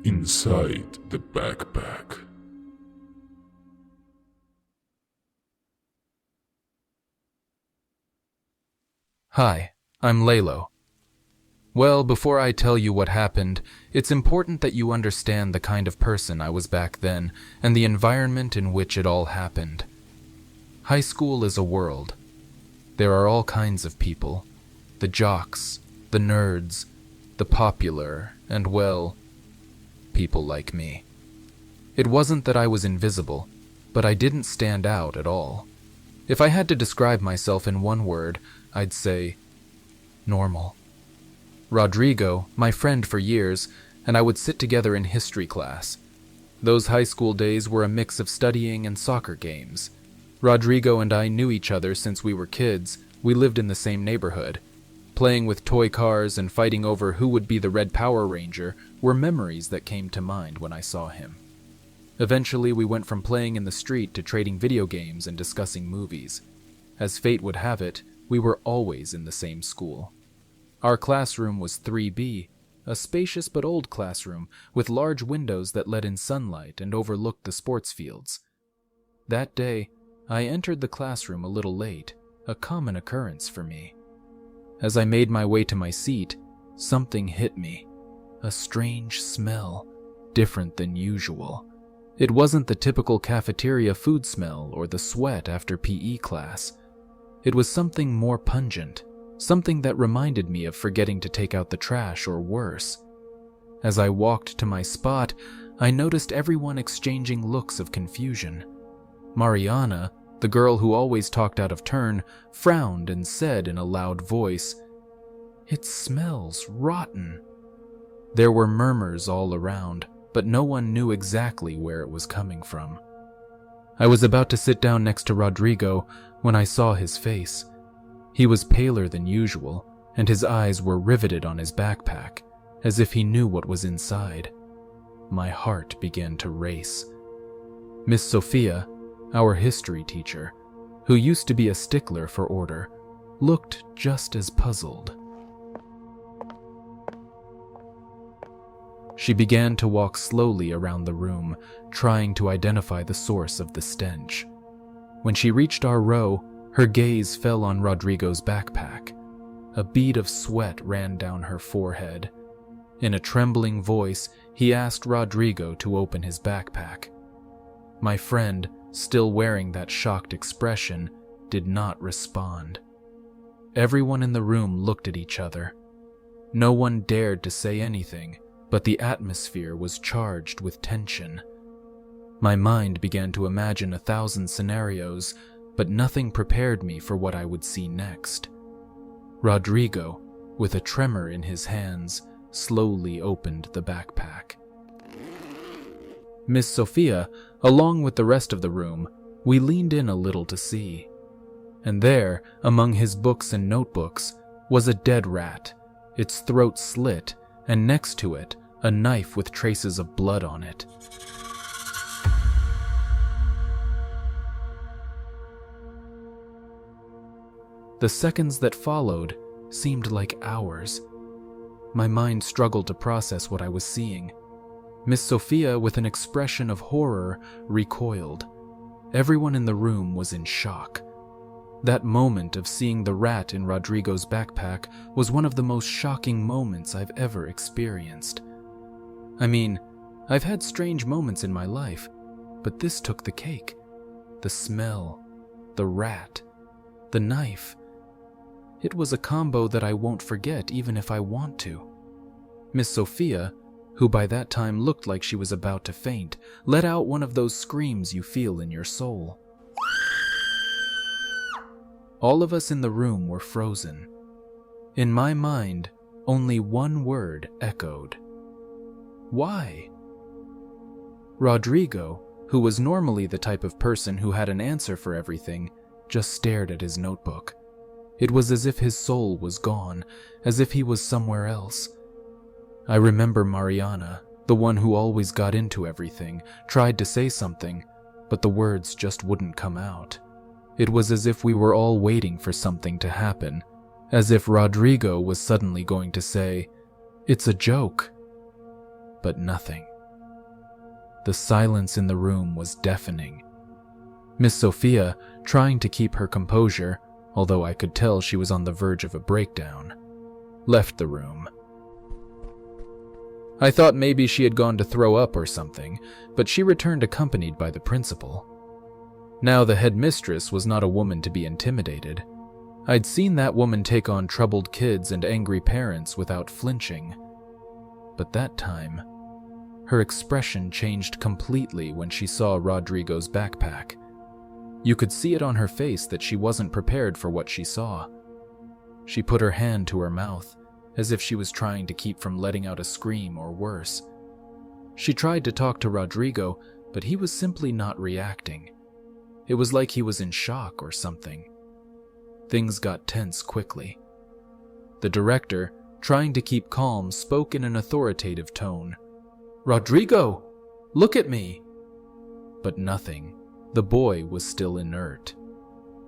inside the backpack. Hi, I'm Lalo. Well, before I tell you what happened, it's important that you understand the kind of person I was back then and the environment in which it all happened. High school is a world. There are all kinds of people. The jocks, the nerds, the popular, and well, people like me. It wasn't that I was invisible, but I didn't stand out at all. If I had to describe myself in one word, I'd say normal. Rodrigo, my friend for years, and I would sit together in history class. Those high school days were a mix of studying and soccer games. Rodrigo and I knew each other since we were kids. We lived in the same neighborhood. Playing with toy cars and fighting over who would be the Red Power Ranger were memories that came to mind when I saw him. Eventually, we went from playing in the street to trading video games and discussing movies. As fate would have it, we were always in the same school. Our classroom was 3B, a spacious but old classroom with large windows that let in sunlight and overlooked the sports fields. That day, I entered the classroom a little late, a common occurrence for me. As I made my way to my seat, something hit me. A strange smell, different than usual. It wasn't the typical cafeteria food smell or the sweat after PE class. It was something more pungent, something that reminded me of forgetting to take out the trash or worse. As I walked to my spot, I noticed everyone exchanging looks of confusion. Mariana, the girl who always talked out of turn, frowned and said in a loud voice, "It smells rotten." There were murmurs all around, but no one knew exactly where it was coming from. I was about to sit down next to Rodrigo when I saw his face. He was paler than usual, and his eyes were riveted on his backpack, as if he knew what was inside. My heart began to race. Miss Sophia, our history teacher, who used to be a stickler for order, looked just as puzzled. She began to walk slowly around the room, trying to identify the source of the stench. When she reached our row, her gaze fell on Rodrigo's backpack. A bead of sweat ran down her forehead. In a trembling voice, he asked Rodrigo to open his backpack. My friend, still wearing that shocked expression, did not respond. Everyone in the room looked at each other. No one dared to say anything, but the atmosphere was charged with tension. My mind began to imagine 1,000 scenarios, but nothing prepared me for what I would see next. Rodrigo, with a tremor in his hands, slowly opened the backpack. Miss Sophia, along with the rest of the room, we leaned in a little to see. And there, among his books and notebooks, was a dead rat, its throat slit, and next to it, a knife with traces of blood on it. The seconds that followed seemed like hours. My mind struggled to process what I was seeing. Miss Sophia, with an expression of horror, recoiled. Everyone in the room was in shock. That moment of seeing the rat in Rodrigo's backpack was one of the most shocking moments I've ever experienced. I mean, I've had strange moments in my life, but this took the cake. The smell, the rat, the knife. It was a combo that I won't forget even if I want to. Miss Sophia, who by that time looked like she was about to faint, let out one of those screams you feel in your soul. All of us in the room were frozen. In my mind, only one word echoed. Why? Rodrigo, who was normally the type of person who had an answer for everything, just stared at his notebook. It was as if his soul was gone, as if he was somewhere else. I remember Mariana, the one who always got into everything, tried to say something, but the words just wouldn't come out. It was as if we were all waiting for something to happen, as if Rodrigo was suddenly going to say, "It's a joke." But nothing. The silence in the room was deafening. Miss Sophia, trying to keep her composure, although I could tell she was on the verge of a breakdown, left the room. I thought maybe she had gone to throw up or something, but she returned accompanied by the principal. Now, the headmistress was not a woman to be intimidated. I'd seen that woman take on troubled kids and angry parents without flinching. But that time, her expression changed completely when she saw Rodrigo's backpack. You could see it on her face that she wasn't prepared for what she saw. She put her hand to her mouth, as if she was trying to keep from letting out a scream or worse. She tried to talk to Rodrigo, but he was simply not reacting. It was like he was in shock or something. Things got tense quickly. The director, trying to keep calm, spoke in an authoritative tone. "Rodrigo, look at me!" But nothing. The boy was still inert.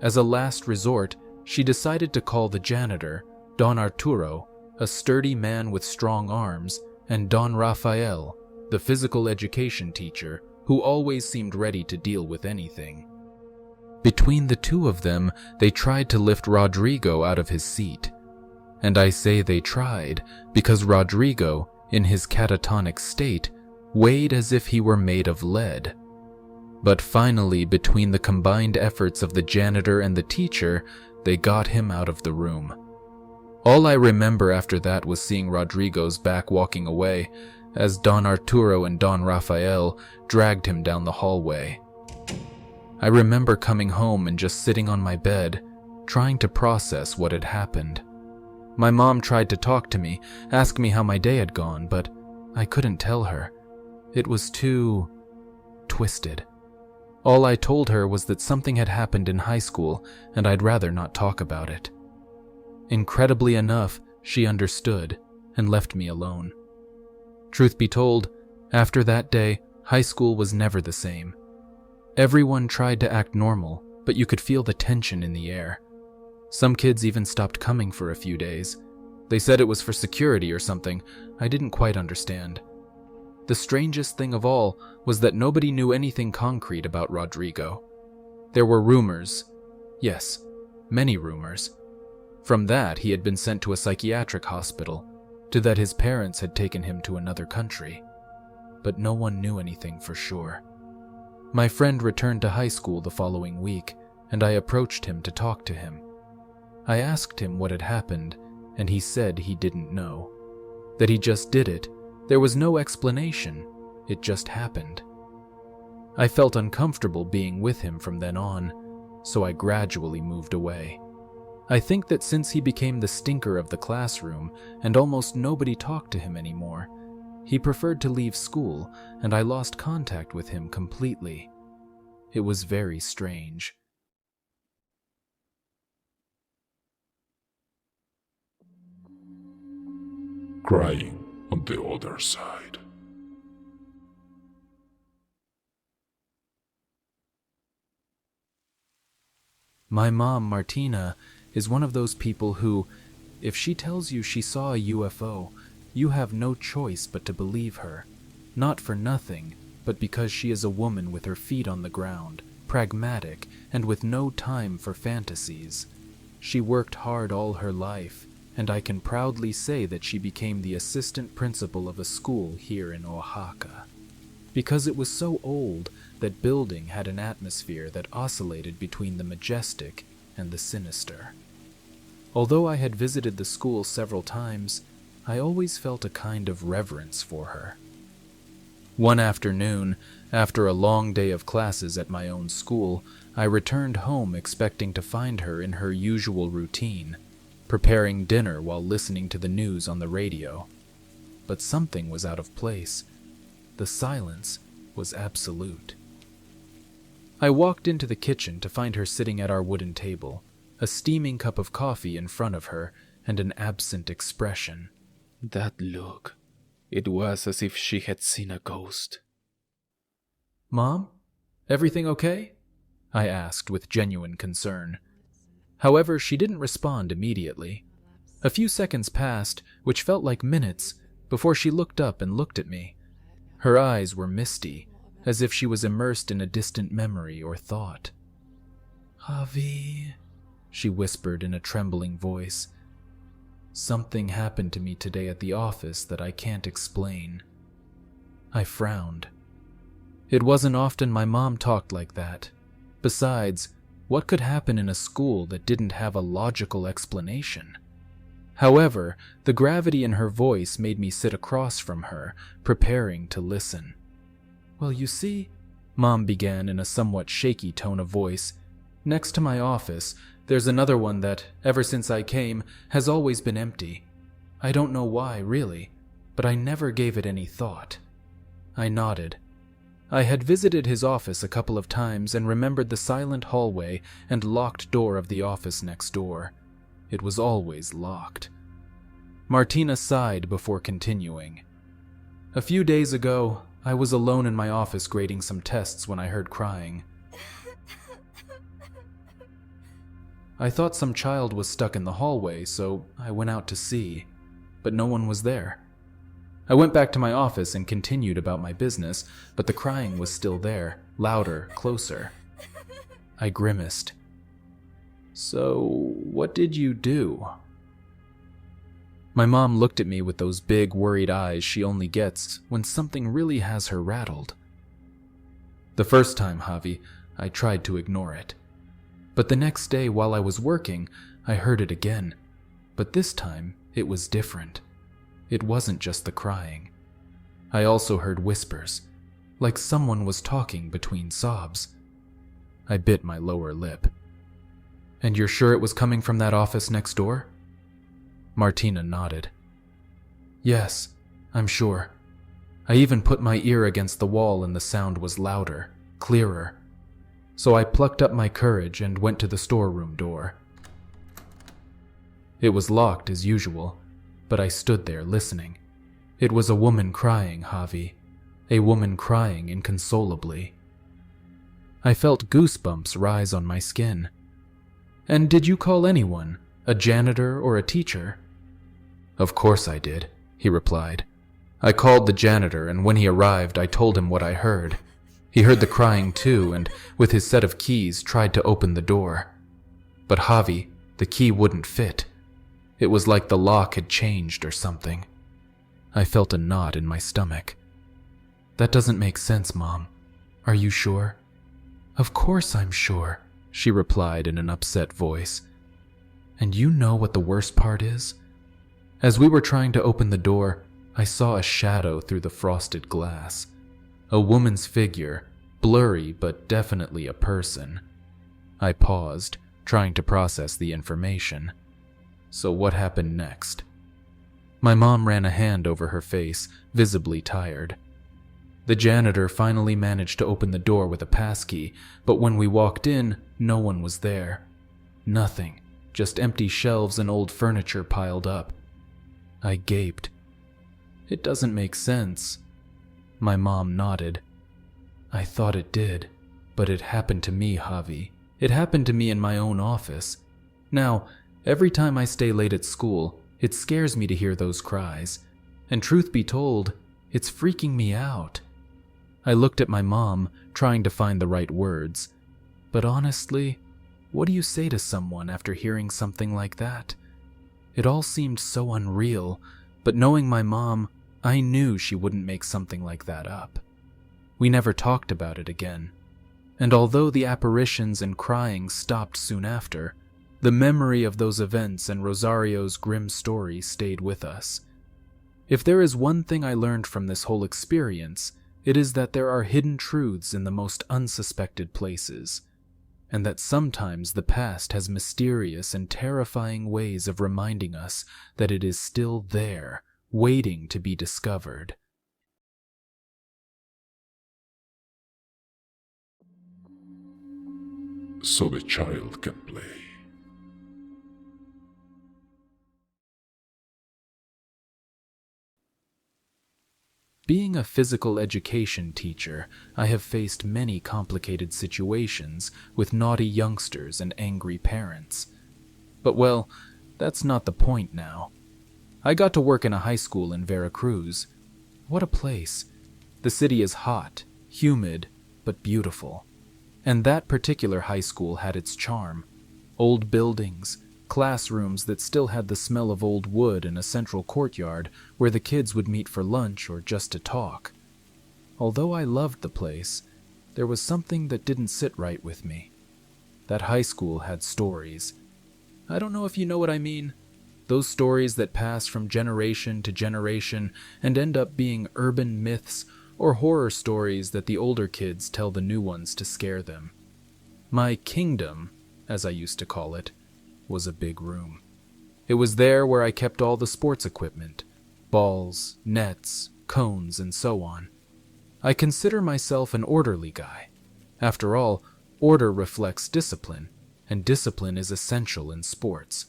As a last resort, she decided to call the janitor, Don Arturo, a sturdy man with strong arms, and Don Rafael, the physical education teacher, who always seemed ready to deal with anything. Between the two of them, they tried to lift Rodrigo out of his seat. And I say they tried because Rodrigo, in his catatonic state, weighed as if he were made of lead. But finally, between the combined efforts of the janitor and the teacher, they got him out of the room. All I remember after that was seeing Rodrigo's back walking away, as Don Arturo and Don Rafael dragged him down the hallway. I remember coming home and just sitting on my bed, trying to process what had happened. My mom tried to talk to me, ask me how my day had gone, but I couldn't tell her. It was too twisted. All I told her was that something had happened in high school, and I'd rather not talk about it. Incredibly enough, she understood and left me alone. Truth be told, after that day, high school was never the same. Everyone tried to act normal, but you could feel the tension in the air. Some kids even stopped coming for a few days. They said it was for security or something. I didn't quite understand. The strangest thing of all was that nobody knew anything concrete about Rodrigo. There were rumors. Yes, many rumors. From that, he had been sent to a psychiatric hospital, to that his parents had taken him to another country. But no one knew anything for sure. My friend returned to high school the following week, and I approached him to talk to him. I asked him what had happened, and he said he didn't know. That he just did it. There was no explanation. It just happened. I felt uncomfortable being with him from then on, so I gradually moved away. I think that since he became the stinker of the classroom and almost nobody talked to him anymore, he preferred to leave school, and I lost contact with him completely. It was very strange. Crying on the other side. My mom, Martina, is one of those people who, if she tells you she saw a UFO, you have no choice but to believe her. Not for nothing, but because she is a woman with her feet on the ground, pragmatic, and with no time for fantasies. She worked hard all her life, and I can proudly say that she became the assistant principal of a school here in Oaxaca. Because it was so old, that building had an atmosphere that oscillated between the majestic and the sinister. Although I had visited the school several times, I always felt a kind of reverence for her. One afternoon, after a long day of classes at my own school, I returned home expecting to find her in her usual routine, preparing dinner while listening to the news on the radio. But something was out of place. The silence was absolute. I walked into the kitchen to find her sitting at our wooden table, a steaming cup of coffee in front of her, and an absent expression. That look. It was as if she had seen a ghost. "Mom, everything okay?" I asked with genuine concern. However, she didn't respond immediately. A few seconds passed, which felt like minutes, before she looked up and looked at me. Her eyes were misty, as if she was immersed in a distant memory or thought. "Javi," she whispered in a trembling voice. "Something happened to me today at the office that I can't explain." I frowned. It wasn't often my mom talked like that. Besides, what could happen in a school that didn't have a logical explanation? However, the gravity in her voice made me sit across from her, preparing to listen. "Well, you see," Mom began in a somewhat shaky tone of voice, "next to my office, there's another one that, ever since I came, has always been empty. I don't know why, really, but I never gave it any thought." I nodded. I had visited his office a couple of times and remembered the silent hallway and locked door of the office next door. It was always locked. Martina sighed before continuing. "A few days ago, I was alone in my office grading some tests when I heard crying. I thought some child was stuck in the hallway, so I went out to see, but no one was there. I went back to my office and continued about my business, but the crying was still there, louder, closer. I grimaced. "So, what did you do?" My mom looked at me with those big, worried eyes she only gets when something really has her rattled. "The first time, Javi, I tried to ignore it. But the next day while I was working, I heard it again. But this time, it was different. It wasn't just the crying. I also heard whispers, like someone was talking between sobs." I bit my lower lip. "And you're sure it was coming from that office next door?" Martina nodded. "Yes, I'm sure. I even put my ear against the wall and the sound was louder, clearer. So I plucked up my courage and went to the storeroom door. It was locked as usual, but I stood there listening. It was a woman crying, Javi. A woman crying inconsolably. I felt goosebumps rise on my skin. "And did you call anyone? A janitor or a teacher?" "Of course I did," he replied. "I called the janitor, and when he arrived, I told him what I heard. He heard the crying too, and with his set of keys tried to open the door. But Javi, the key wouldn't fit. It was like the lock had changed or something." I felt a knot in my stomach. "That doesn't make sense, Mom. Are you sure?" "Of course I'm sure," she replied in an upset voice. "And you know what the worst part is? As we were trying to open the door, I saw a shadow through the frosted glass. A woman's figure, blurry but definitely a person." I paused, trying to process the information. "So what happened next?" My mom ran a hand over her face, visibly tired. "The janitor finally managed to open the door with a passkey, but when we walked in, no one was there. Nothing, just empty shelves and old furniture piled up." I gaped. "It doesn't make sense." My mom nodded. "I thought it did, but it happened to me, Javi. It happened to me in my own office. Now, every time I stay late at school, it scares me to hear those cries. And truth be told, it's freaking me out." I looked at my mom, trying to find the right words. But honestly, what do you say to someone after hearing something like that? It all seemed so unreal, but knowing my mom, I knew she wouldn't make something like that up. We never talked about it again. And although the apparitions and crying stopped soon after, the memory of those events and Rosario's grim story stayed with us. If there is one thing I learned from this whole experience, it is that there are hidden truths in the most unsuspected places, and that sometimes the past has mysterious and terrifying ways of reminding us that it is still there, waiting to be discovered. So the child can play. Being a physical education teacher, I have faced many complicated situations with naughty youngsters and angry parents. But well, that's not the point now. I got to work in a high school in Veracruz. What a place. The city is hot, humid, but beautiful. And that particular high school had its charm. Old buildings, classrooms that still had the smell of old wood, and a central courtyard where the kids would meet for lunch or just to talk. Although I loved the place, there was something that didn't sit right with me. That high school had stories. I don't know if you know what I mean. Those stories that pass from generation to generation and end up being urban myths or horror stories that the older kids tell the new ones to scare them. My kingdom, as I used to call it, was a big room. It was there where I kept all the sports equipment, balls, nets, cones, and so on. I consider myself an orderly guy. After all, order reflects discipline, and discipline is essential in sports.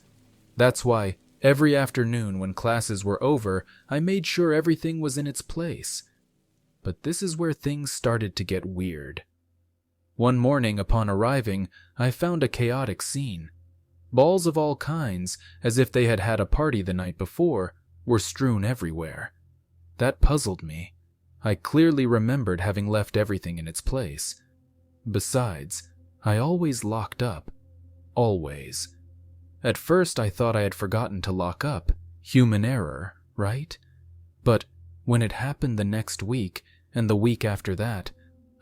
That's why every afternoon when classes were over, I made sure everything was in its place. But this is where things started to get weird. One morning upon arriving, I found a chaotic scene. Balls of all kinds, as if they had had a party the night before, were strewn everywhere. That puzzled me. I clearly remembered having left everything in its place. Besides, I always locked up. Always. At first I thought I had forgotten to lock up. Human error, right? But when it happened the next week, and the week after that,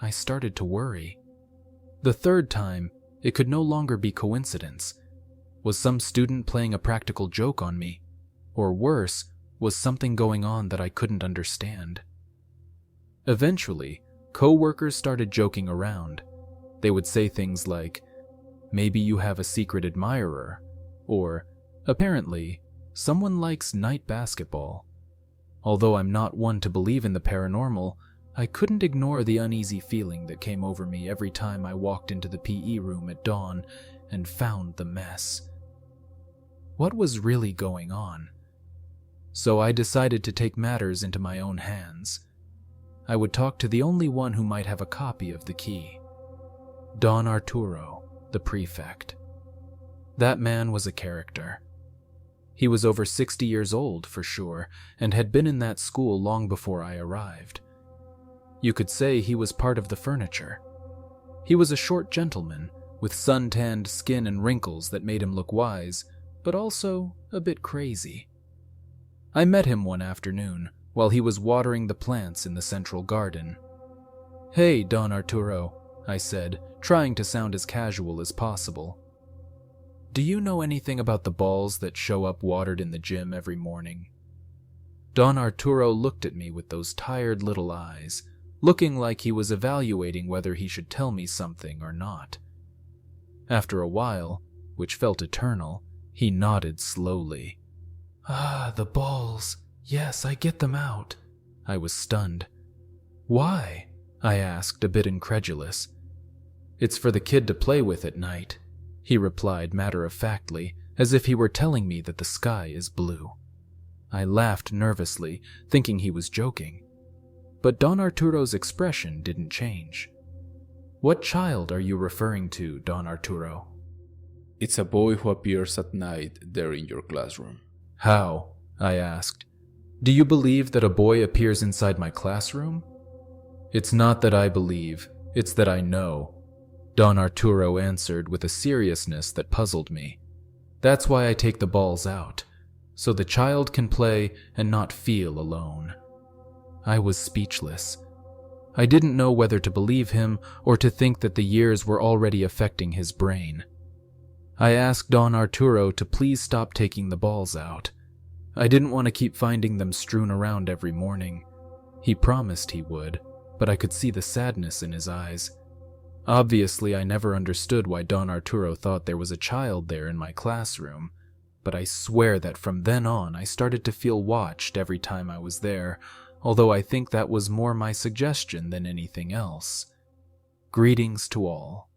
I started to worry. The third time, it could no longer be coincidence. Was some student playing a practical joke on me? Or worse, was something going on that I couldn't understand? Eventually, co-workers started joking around. They would say things like, "Maybe you have a secret admirer," or, "Apparently, someone likes night basketball." Although I'm not one to believe in the paranormal, I couldn't ignore the uneasy feeling that came over me every time I walked into the PE room at dawn and found the mess. What was really going on? So I decided to take matters into my own hands. I would talk to the only one who might have a copy of the key. Don Arturo, the prefect. That man was a character. He was over 60 years old, for sure, and had been in that school long before I arrived. You could say he was part of the furniture. He was a short gentleman, with sun-tanned skin and wrinkles that made him look wise, but also a bit crazy. I met him one afternoon, while he was watering the plants in the central garden. "Hey, Don Arturo," I said, trying to sound as casual as possible. "Do you know anything about the balls that show up watered in the gym every morning?" Don Arturo looked at me with those tired little eyes, looking like he was evaluating whether he should tell me something or not. After a while, which felt eternal, he nodded slowly. "Ah, the balls. Yes, I get them out." I was stunned. "Why?" I asked, a bit incredulous. "It's for the kid to play with at night," he replied matter-of-factly, as if he were telling me that the sky is blue. I laughed nervously, thinking he was joking. But Don Arturo's expression didn't change. "What child are you referring to, Don Arturo?" It's a boy who appears at night there in your classroom. "How?" I asked. "Do you believe that a boy appears inside my classroom?" "It's not that I believe, it's that I know," Don Arturo answered with a seriousness that puzzled me. "That's why I take the balls out, so the child can play and not feel alone." I was speechless. I didn't know whether to believe him or to think that the years were already affecting his brain. I asked Don Arturo to please stop taking the balls out. I didn't want to keep finding them strewn around every morning. He promised he would, but I could see the sadness in his eyes. Obviously, I never understood why Don Arturo thought there was a child there in my classroom, but I swear that from then on I started to feel watched every time I was there, although I think that was more my suggestion than anything else. Greetings to all.